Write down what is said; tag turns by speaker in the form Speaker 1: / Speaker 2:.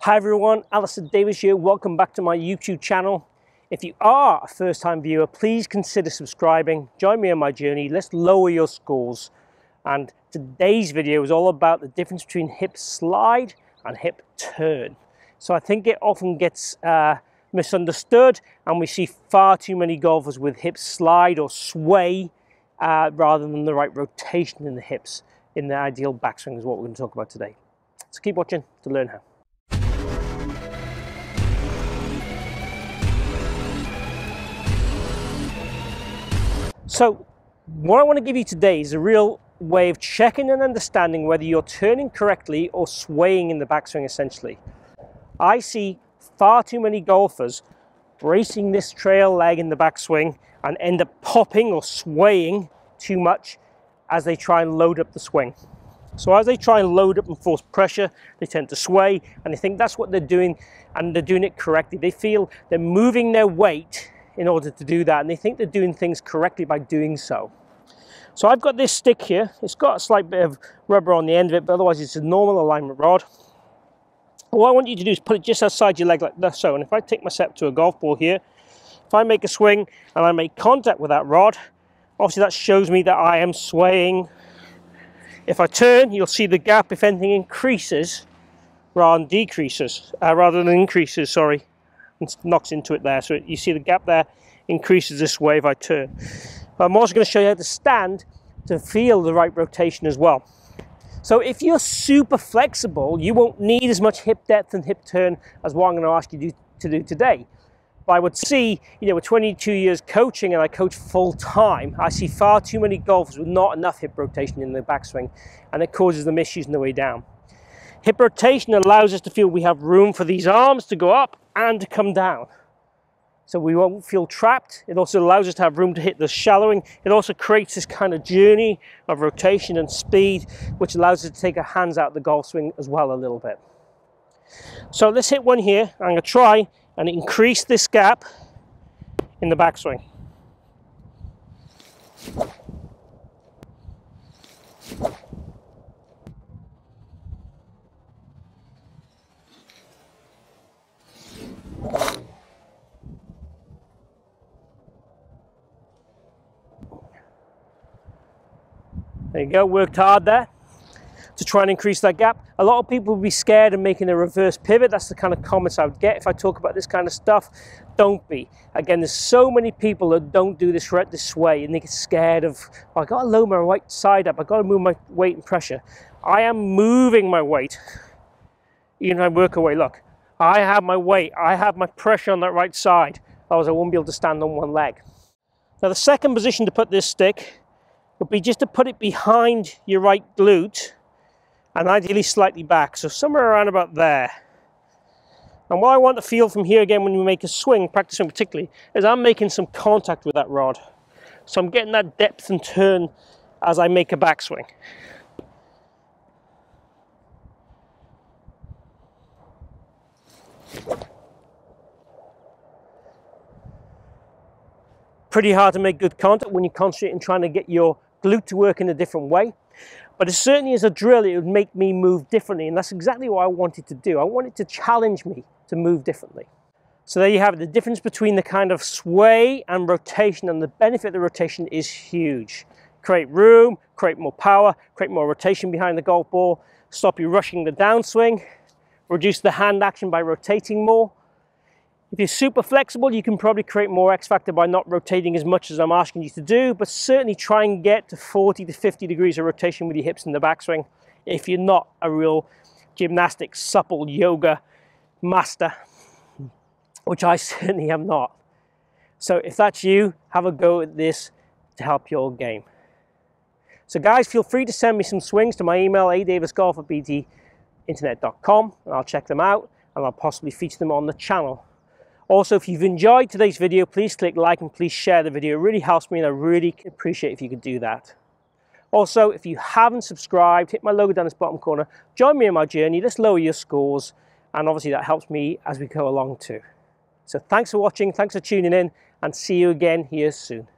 Speaker 1: Hi everyone, Alistair Davies here. Welcome back to my YouTube channel. If you are a first-time viewer, please consider subscribing. Join me on my journey. Let's lower your scores. And today's video is all about the difference between hip slide and hip turn. So I think it often gets misunderstood, and we see far too many golfers with hip slide or sway rather than the right rotation in the hips in the ideal backswing is what we're going to talk about today. So keep watching to learn how. So what I want to give you today is a real way of checking and understanding whether you're turning correctly or swaying in the backswing essentially. I see far too many golfers bracing this trail leg in the backswing and end up popping or swaying too much as they try and load up the swing. So as they try and load up and force pressure, they tend to sway, and they think that's what they're doing, and they're doing it correctly. They feel they're moving their weight in order to do that, and they think they're doing things correctly by doing so. So I've got this stick here. It's got a slight bit of rubber on the end of it, but otherwise it's a normal alignment rod. All I want you to do is put it just outside your leg like that, so. And if I take my set to a golf ball here, if I make a swing and I make contact with that rod, obviously that shows me that I am swaying. If I turn, you'll see the gap, if anything, increases rather than decreases, rather than increases, sorry. And knocks into it there. So you see the gap there increases this way if I turn. But I'm also going to show you how to stand to feel the right rotation as well. So if you're super flexible, you won't need as much hip depth and hip turn as what I'm going to ask you to do today. But I would see, with 22 years coaching, and I coach full time, I see far too many golfers with not enough hip rotation in their backswing, and it causes them issues on the way down. Hip rotation allows us to feel we have room for these arms to go up and to come down. So we won't feel trapped. It also allows us to have room to hit the shallowing. It also creates this kind of journey of rotation and speed, which allows us to take our hands out of the golf swing as well a little bit. So let's hit one here. I'm going to try and increase this gap in the backswing. There you go, worked hard there to try and increase that gap. A lot of people would be scared of making a reverse pivot. That's the kind of comments I would get if I talk about this kind of stuff. Don't be. Again, there's so many people that don't do this right this way, and they get scared of, oh, I got to lower my right side up, I got to move my weight and pressure. I am moving my weight. Even if I work away, look, I have my weight, I have my pressure on that right side, otherwise I won't be able to stand on one leg. Now the second position to put this stick would be just to put it behind your right glute and ideally slightly back, so somewhere around about there. And what I want to feel from here again when you make a swing, practicing particularly, is I'm making some contact with that rod. So I'm getting that depth and turn as I make a backswing. Pretty hard to make good contact when you concentrate on trying to get your glute to work in a different way, but it certainly is a drill. It would make me move differently, and that's exactly what I wanted to do. I wanted to challenge me to move differently. So there you have it. The difference between the kind of sway and rotation, and the benefit of the rotation is huge. Create room, create more power, create more rotation behind the golf ball, stop you rushing the downswing, reduce the hand action by rotating more. If you're super flexible, you can probably create more X factor by not rotating as much as I'm asking you to do, but certainly try and get to 40 to 50 degrees of rotation with your hips in the backswing if you're not a real gymnastics, supple yoga master, which I certainly am not. So if that's you, have a go at this to help your game. So guys, feel free to send me some swings to my email, adavisgolf@btinternet.com, and I'll check them out, and I'll possibly feature them on the channel. Also, if you've enjoyed today's video, please click like and please share the video. It really helps me, and I really appreciate if you could do that. Also, if you haven't subscribed, hit my logo down this bottom corner. Join me on my journey. Let's lower your scores, and obviously that helps me as we go along too. So thanks for watching, thanks for tuning in, and see you again here soon.